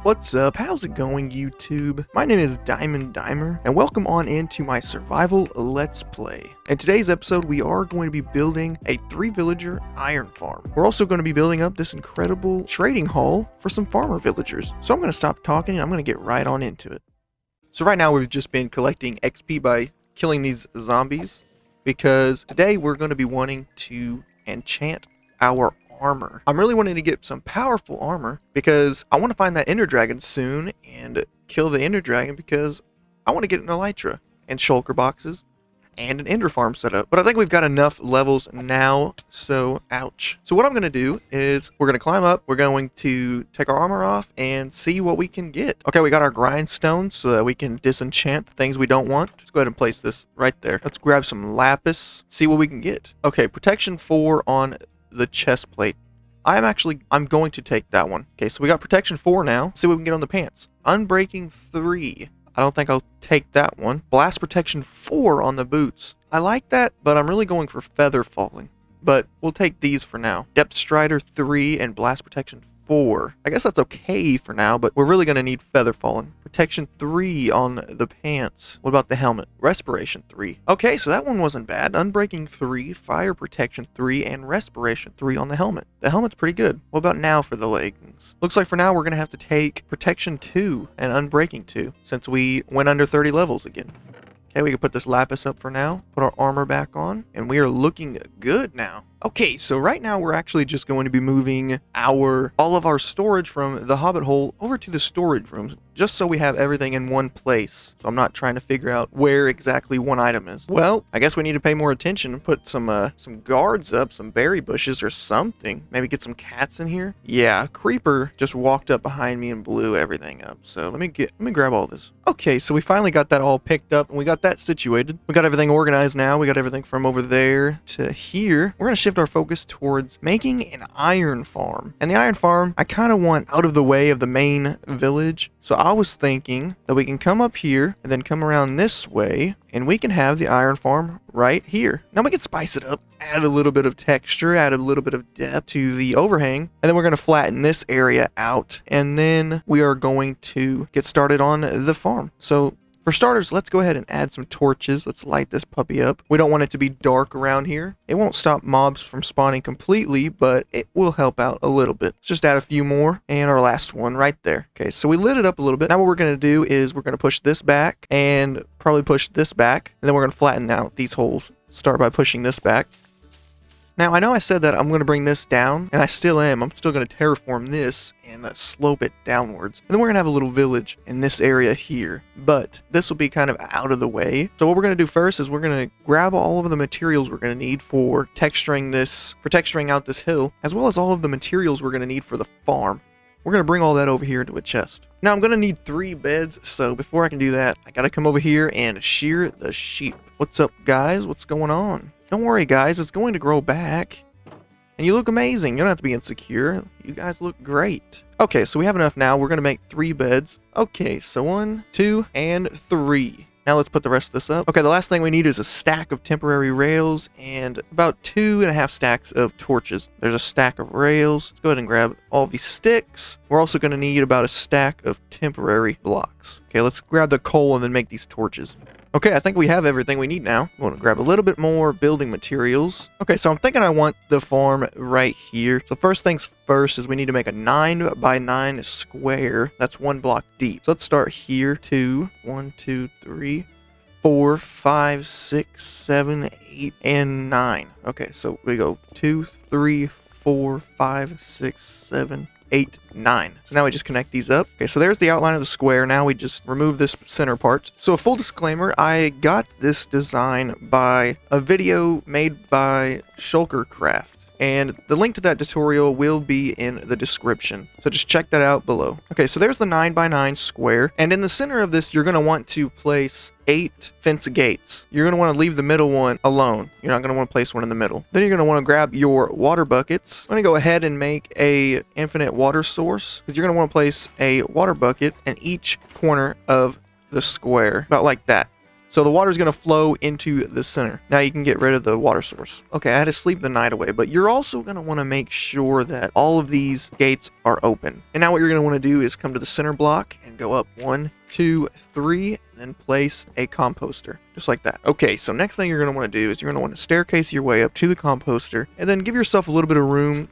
What's up? How's it going, YouTube? My name is Diamond Dimer, and welcome on into my survival Let's Play. In today's episode, we are going to be building a 3-villager iron farm. We're also going to be building up this incredible trading hall for some farmer villagers. So I'm going to stop talking and I'm going to get right on into it. So right now we've just been collecting XP by killing these zombies, because today we're going to be wanting to enchant our armor. I'm really wanting to get some powerful armor because I want to find that ender dragon soon and kill the ender dragon, because I want to get an elytra and shulker boxes and an ender farm set up. But I think we've got enough levels now, so ouch. So what I'm going to do is we're going to climb up, we're going to take our armor off and see what we can get. Okay, we got our grindstones so that we can disenchant the things we don't want. Let's go ahead and place this right there. Let's grab some lapis, see what we can get. Okay, protection 4 on the chest plate. I'm going to take that one. Okay, so we got protection 4 now. See what we can get on the pants. Unbreaking 3. I don't think I'll take that one. Blast protection 4 on the boots. I like that, but I'm really going for feather falling. But we'll take these for now. Depth strider 3 and blast protection 4. I guess that's okay for now, but we're really going to need feather falling. Protection 3 on the pants. What about the helmet? Respiration 3. Okay, so that one wasn't bad. Unbreaking 3, fire protection 3, and respiration 3 on the helmet. The helmet's pretty good. What about now for the leggings? Looks like for now we're going to have to take protection 2 and unbreaking 2, since we went under 30 levels again. Okay, we can put this lapis up for now, put our armor back on, and we are looking good now. Okay, so right now we're actually just going to be moving all of our storage from the hobbit hole over to the storage room, just so we have everything in one place. So I'm not trying to figure out where exactly one item is. Well, I guess we need to pay more attention and put some guards up, some berry bushes or something. Maybe get some cats in here. Yeah, a creeper just walked up behind me and blew everything up. So let me grab all this. Okay, so we finally got that all picked up and we got that situated. We got everything organized now. We got everything from over there to here. We're gonna shift our focus towards making an iron farm. And the iron farm, I kind of want out of the way of the main village. So I was thinking that we can come up here and then come around this way and we can have the iron farm right here. Now we can spice it up, add a little bit of texture, add a little bit of depth to the overhang, and then we're going to flatten this area out, and then we are going to get started on the farm. So for starters, let's go ahead and add some torches. Let's light this puppy up. We don't want it to be dark around here. It won't stop mobs from spawning completely, but it will help out a little bit. Let's just add a few more, and our last one right there. Okay, so we lit it up a little bit. Now what we're going to do is we're going to push this back and probably push this back, and then we're going to flatten out these holes. Start by pushing this back. Now, I know I said that I'm going to bring this down, and I still am. I'm still going to terraform this and slope it downwards. And then we're going to have a little village in this area here. But this will be kind of out of the way. So what we're going to do first is we're going to grab all of the materials we're going to need for texturing out this hill, as well as all of the materials we're going to need for the farm. We're going to bring all that over here into a chest. Now, I'm going to need 3 beds, so before I can do that, I got to come over here and shear the sheep. What's up, guys? What's going on? Don't worry, guys. It's going to grow back. And you look amazing. You don't have to be insecure. You guys look great. Okay, so we have enough now. We're going to make 3 beds. Okay, so 1, 2, and 3. Now let's put the rest of this up. Okay, the last thing we need is a stack of temporary rails and about 2.5 stacks of torches. There's a stack of rails. Let's go ahead and grab all these sticks. We're also going to need about a stack of temporary blocks. Okay, let's grab the coal and then make these torches. Okay, I think we have everything we need now. We want to grab a little bit more building materials. Okay, so I'm thinking I want the farm right here. So first things first is we need to make a 9 by 9 square. That's 1 block deep. So let's start here. 2, 1, 2, 3, 4, 5, 6, 7, 8, and 9. Okay, so we go 2, 3, 4, 5, 6, 7, 8, 9. So now we just connect these up. Okay, so there's the outline of the square. Now we just remove this center part. So a full disclaimer, I got this design by a video made by ShulkerCraft. And the link to that tutorial will be in the description. So just check that out below. Okay, so there's the 9 by 9 square. And in the center of this, you're going to want to place 8 fence gates. You're going to want to leave the middle one alone. You're not going to want to place one in the middle. Then you're going to want to grab your water buckets. I'm going to go ahead and make a infinite water source, because you're going to want to place a water bucket in each corner of the square, about like that. So the water is going to flow into the center. Now you can get rid of the water source. Okay, I had to sleep the night away, but you're also going to want to make sure that all of these gates are open. And now what you're going to want to do is come to the center block and go up 1, 2, 3, and then place a composter, just like that. Okay, so next thing you're going to want to do is you're going to want to staircase your way up to the composter, and then give yourself a little bit of room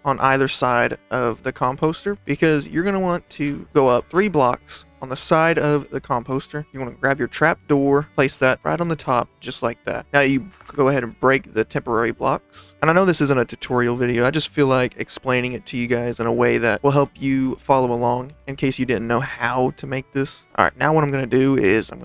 on either side of the composter, because you're going to want to go up 3 blocks on the side of the composter. You want to grab your trap door, place that right on the top, just like that. Now you go ahead and break the temporary blocks. And I know this isn't a tutorial video, I just feel like explaining it to you guys in a way that will help you follow along in case you didn't know how to make this. Alright, now what I'm going to do is I'm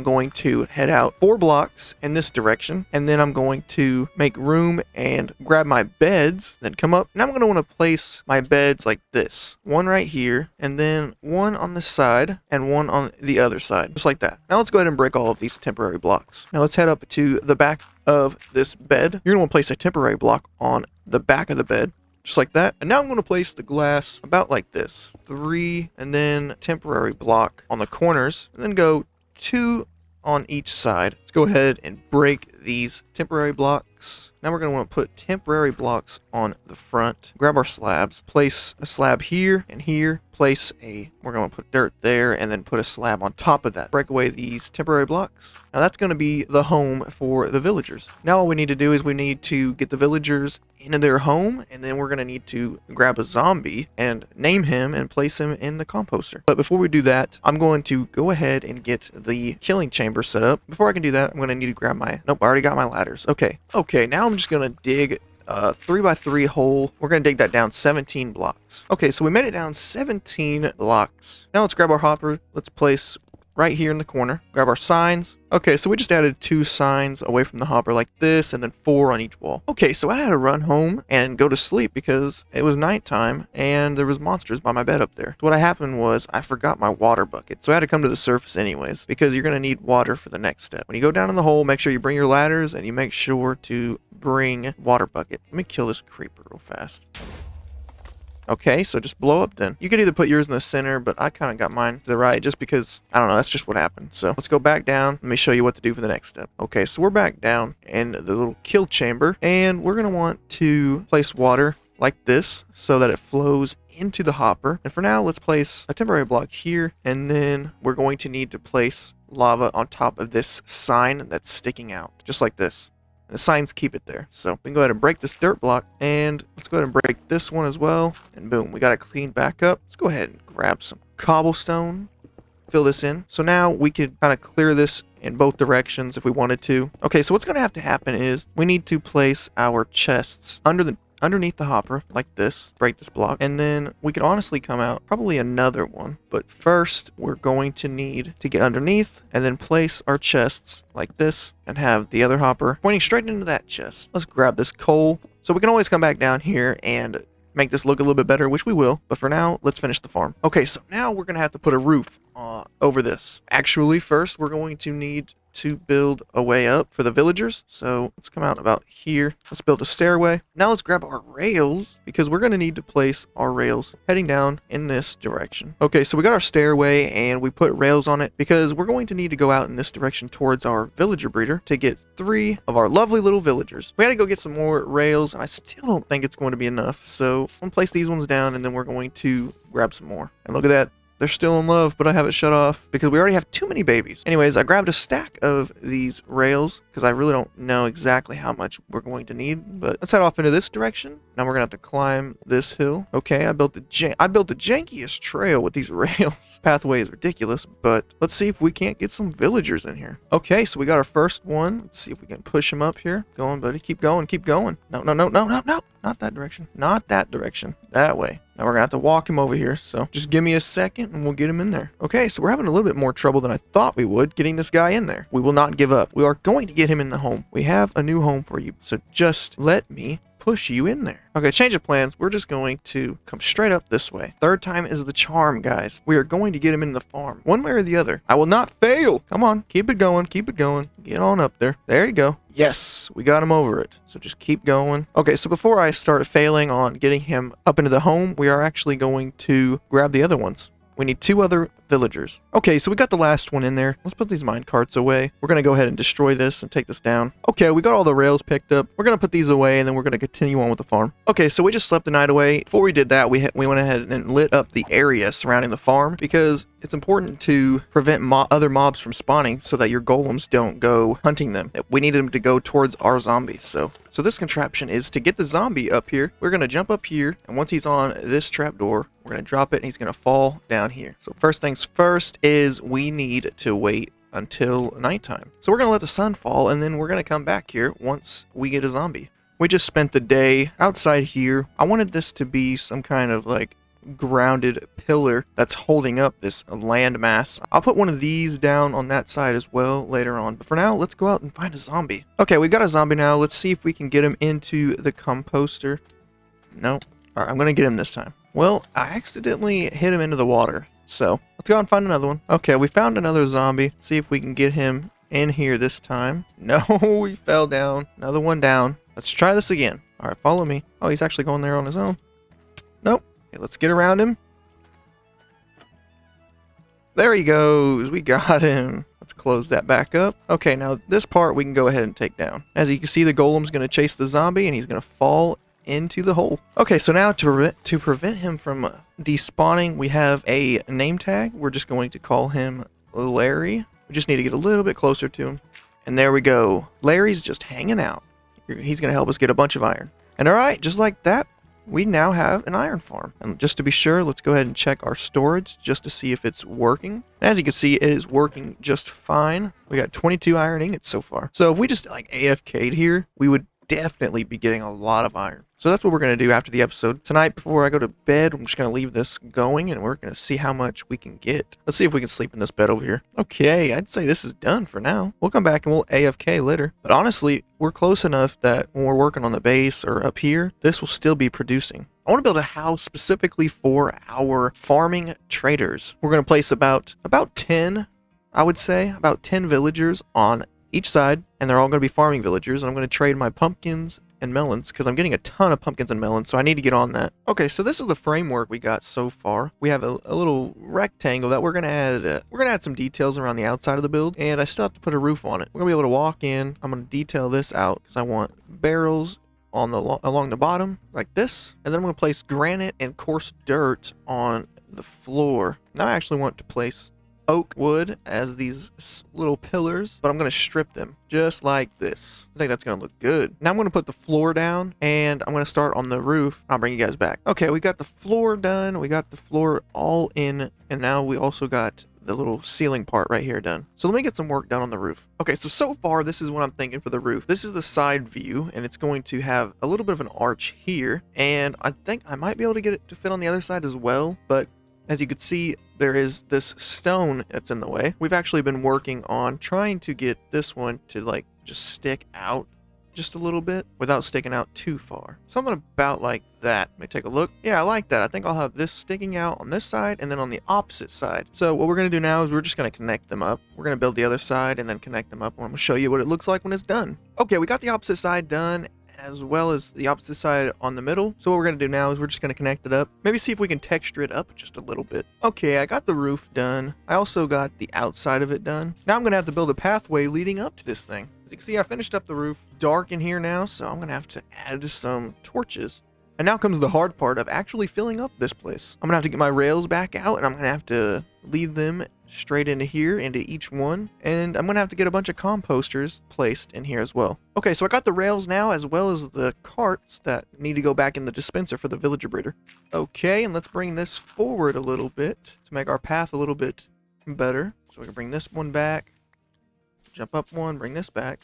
going to head out 4 blocks in this direction, and then I'm going to make room and grab my beds, then come up, and I'm going to want to place my beds like this. One right here, and then one on the side, and one on the other side, just like that. Now let's go ahead and break all of these temporary blocks. Now let's head up to the back of this bed. You're going to want to place a temporary block on the back of the bed, just like that. And now I'm going to place the glass about like this. 3, and then temporary block on the corners, and then go 2 on each side. Let's go ahead and break these temporary blocks. Now we're going to want to put temporary blocks on the front. Grab our slabs, place a slab here and here, we're going to put dirt there, and then put a slab on top of that. Break away these temporary blocks. Now that's going to be the home for the villagers. Now all we need to do is we need to get the villagers into their home, and then we're going to need to grab a zombie and name him and place him in the composter. But before we do that, I'm going to go ahead and get the killing chamber set up. Before I can do that, I'm going to need to grab my... Nope, I already got my ladders. Okay, now I'm just going to dig a 3x3 hole. We're going to dig that down 17 blocks. Okay, so we made it down 17 blocks. Now let's grab our hopper. Let's place right here in the corner. Grab our signs. Okay, so we just added 2 signs away from the hopper like this, and then 4 on each wall. Okay, so I had to run home and go to sleep because it was nighttime and there was monsters by my bed up there. So what happened was I forgot my water bucket. So I had to come to the surface anyways, because you're going to need water for the next step. When you go down in the hole, make sure you bring your ladders, and you make sure to bring water bucket. Let me kill this creeper real fast. Okay, so just blow up then. You could either put yours in the center, but I kind of got mine to the right just because, I don't know, that's just what happened. So let's go back down. Let me show you what to do for the next step. Okay, so we're back down in the little kill chamber, and we're going to want to place water like this so that it flows into the hopper. And for now, let's place a temporary block here, and then we're going to need to place lava on top of this sign that's sticking out, just like this. The signs keep it there. So we can go ahead and break this dirt block, and let's go ahead and break this one as well. And boom, we got it cleaned back up. Let's go ahead and grab some cobblestone, fill this in. So now we could kind of clear this in both directions if we wanted to. Okay, so what's going to have to happen is we need to place our chests underneath the hopper like this, break this block, and then we could honestly come out probably another one. But first we're going to need to get underneath and then place our chests like this and have the other hopper pointing straight into that chest. Let's grab this coal. So we can always come back down here and make this look a little bit better, which we will. But for now, let's finish the farm. Okay, so now we're going to have to put a roof over this. Actually, first we're going to need to build a way up for the villagers. So let's come out about here. Let's build a stairway. Now let's grab our rails, because we're going to need to place our rails heading down in this direction. Okay, so we got our stairway and we put rails on it because we're going to need to go out in this direction towards our villager breeder to get 3 of our lovely little villagers. We had to go get some more rails, and I still don't think it's going to be enough. So I'm going to place these ones down, and then we're going to grab some more. And look at that. They're still in love, but I have it shut off because we already have too many babies. Anyways, I grabbed a stack of these rails because I really don't know exactly how much we're going to need. But let's head off into this direction. Now we're gonna have to climb this hill. Okay, I built the jankiest trail with these rails. Pathway is ridiculous, but let's see if we can't get some villagers in here. Okay, so we got our first one. Let's see if we can push him up here. Go on, buddy. Keep going. Keep going. No. Not that direction. Not that direction. That way. Now we're gonna have to walk him over here, so just give me a second and we'll get him in there. Okay, so we're having a little bit more trouble than I thought we would getting this guy in there. We will not give up. We are going to get him in the home. We have a new home for you, so just let me push you in there. Okay, change of plans. We're just going to come straight up this way. Third time is the charm, guys. We are going to get him in the farm, one way or the other. I will not fail. Come on, keep it going, keep it going. Get on up there. There you go. Yes, we got him over it. So just keep going. Okay, so before I start failing on getting him up into the home, we are actually going to grab the other ones. We need 2 other villagers. Okay, so we got the last one in there. Let's put these mine carts away. We're going to go ahead and destroy this and take this down. Okay, we got all the rails picked up. We're going to put these away, and then we're going to continue on with the farm. Okay, so we just slept the night away. Before we did that, we went ahead and lit up the area surrounding the farm because it's important to prevent other mobs from spawning so that your golems don't go hunting them. We need them to go towards our zombies. So this contraption is to get the zombie up here. We're going to jump up here, and once he's on this trapdoor, we're going to drop it, and he's going to fall down here. So first things first is we need to wait until nighttime. So we're going to let the sun fall, and then we're going to come back here once we get a zombie. We just spent the day outside here. I wanted this to be some kind of like grounded pillar that's holding up this land mass. I'll put one of these down on that side as well later on. But for now, let's go out and find a zombie. Okay, we've got a zombie now. Let's see if we can get him into the composter. No. All right, I'm going to get him this time. Well, I accidentally hit him into the water. So let's go out and find another one. Okay, we found another zombie. See if we can get him in here this time. No, he fell down. Another one down. Let's try this again. All right, follow me. Oh, he's actually going there on his own. Nope. Okay, let's get around him. There he goes. We got him. Let's close that back up. Okay, now this part we can go ahead and take down. As you can see, the golem's going to chase the zombie, and he's going to fall into the hole. Okay, so now to prevent him from despawning, we have a name tag. We're just going to call him Larry. We just need to get a little bit closer to him. And there we go. Larry's just hanging out. He's going to help us get a bunch of iron. And all right, just like that, we now have an iron farm. And just to be sure, let's go ahead and check our storage just to see if it's working. And as you can see, it is working just fine. We got 22 iron ingots so far. So if we just like AFK'd here, we would definitely be getting a lot of iron. So that's what we're going to do after the episode. Tonight, before I go to bed, I'm just going to leave this going, and we're going to see how much we can get. Let's see if we can sleep in this bed over here. Okay, I'd say this is done for now. We'll come back and we'll AFK later. But honestly, we're close enough that when we're working on the base or up here, this will still be producing. I want to build a house specifically for our farming traders. We're going to place about 10, I would say, about 10 villagers on each side, and they're all going to be farming villagers, and I'm going to trade my pumpkins and melons because I'm getting a ton of pumpkins and melons, so I need to get on that. Okay, so this is the framework we got so far. We have a little rectangle that we're going to add. We're going to add some details around the outside of the build, and I still have to put a roof on it. We're going to be able to walk in. I'm going to detail this out because I want barrels on along the bottom like this, and then I'm going to place granite and coarse dirt on the floor. Now I actually want to place oak wood as these little pillars, but I'm going to strip them just like this. I think that's going to look good. Now I'm going to put the floor down, and I'm going to start on the roof. I'll bring you guys back. Okay, we got the floor done. We got the floor all in, and now we also got the little ceiling part right here done. So let me get some work done on the roof. Okay, so far this is what I'm thinking for the roof. This is the side view, and it's going to have a little bit of an arch here, and I think I might be able to get it to fit on the other side as well, but as you can see, there is this stone that's in the way. We've actually been working on trying to get this one to like just stick out just a little bit without sticking out too far. Something about like that. Let me take a look. Yeah, I like that. I think I'll have this sticking out on this side and then on the opposite side. So what we're going to do now is we're just going to connect them up. We're going to build the other side and then connect them up. And I'm going to show you what it looks like when it's done. Okay, we got the opposite side done, as well as the opposite side on the middle. So what we're going to do now is we're just going to connect it up. Maybe see if we can texture it up just a little bit. Okay, I got the roof done. I also got the outside of it done. Now I'm going to have to build a pathway leading up to this thing. As you can see, I finished up the roof. Dark in here now, so I'm going to have to add some torches. And now comes the hard part of actually filling up this place. I'm going to have to get my rails back out, and I'm going to have to lead them straight into here, into each one. And I'm going to have to get a bunch of composters placed in here as well. Okay, so I got the rails now, as well as the carts that need to go back in the dispenser for the villager breeder. Okay, and let's bring this forward a little bit to make our path a little bit better. So we can bring this one back, jump up one, bring this back.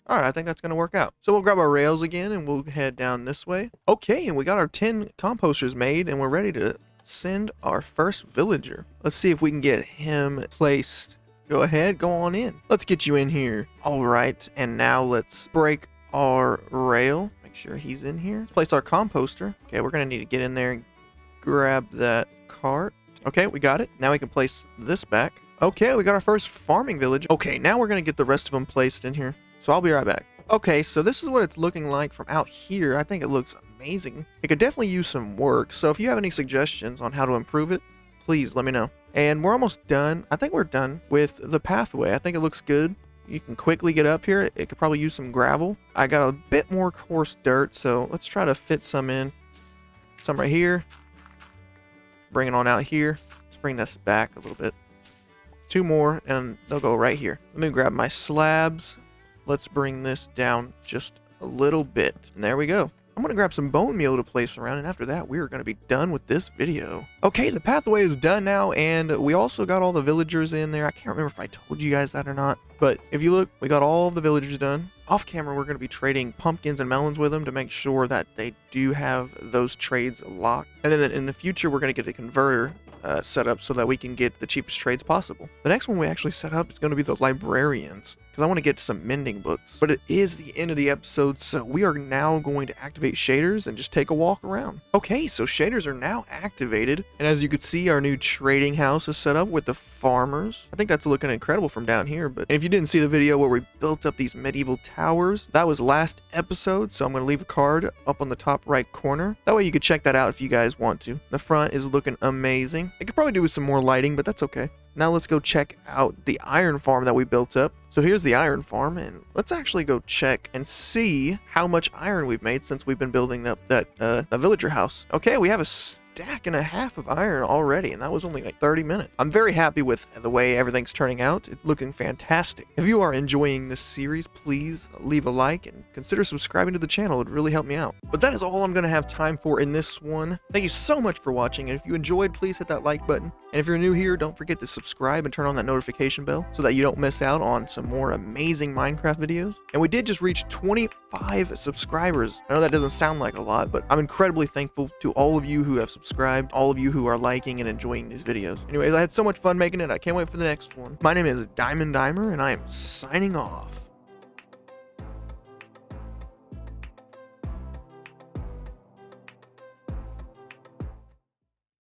All right, I think that's going to work out. So we'll grab our rails again, and we'll head down this way. Okay, and we got our 10 composters made, and we're ready to send our first villager. Let's see if we can get him placed. Go ahead, go on in. Let's get you in here. All right, and now let's break our rail. Make sure he's in here. Let's place our composter. Okay, we're going to need to get in there and grab that cart. Okay, we got it. Now we can place this back. Okay, we got our first farming village. Okay, now we're going to get the rest of them placed in here. So I'll be right back. Okay, so this is what it's looking like from out here. I think it looks amazing. It could definitely use some work. So if you have any suggestions on how to improve it, please let me know. And we're almost done. I think we're done with the pathway. I think it looks good. You can quickly get up here. It could probably use some gravel. I got a bit more coarse dirt, so let's try to fit some in. Some right here. Bring it on out here. Let's bring this back a little bit. 2 more, and they'll go right here. Let me grab my slabs. Let's bring this down just a little bit. And there we go. I'm going to grab some bone meal to place around, and after that, we're going to be done with this video. Okay, the pathway is done now, and we also got all the villagers in there. I can't remember if I told you guys that or not, but if you look, we got all the villagers done. Off camera, we're going to be trading pumpkins and melons with them to make sure that they do have those trades locked. And then in the future, we're going to get a converter set up so that we can get the cheapest trades possible. The next one we actually set up is going to be the librarians, because I want to get some mending books. But it is the end of the episode, so we are now going to activate shaders and just take a walk around. Okay, so shaders are now activated, and as you can see, our new trading house is set up with the farmers. I think that's looking incredible from down here, but if you didn't see the video where we built up these medieval towers, that was last episode, so I'm going to leave a card up on the top right corner. That way you could check that out if you guys want to. The front is looking amazing. I could probably do with some more lighting, but that's okay. Now let's go check out the iron farm that we built up. So here's the iron farm, and let's actually go check and see how much iron we've made since we've been building up that villager house. Okay, we have a stack and a half of iron already, and that was only like 30 minutes. I'm very happy with the way everything's turning out. It's looking fantastic. If you are enjoying this series, please leave a like and consider subscribing to the channel. It would really help me out. But that is all I'm going to have time for in this one. Thank you so much for watching, and if you enjoyed, please hit that like button. And if you're new here, don't forget to subscribe and turn on that notification bell so that you don't miss out on some more amazing Minecraft videos. And we did just reach 25 subscribers. I know that doesn't sound like a lot, but I'm incredibly thankful to all of you who have subscribed, all of you who are liking and enjoying these videos. Anyways, I had so much fun making it. I can't wait for the next one. My name is Diamond Dimer, and I am signing off.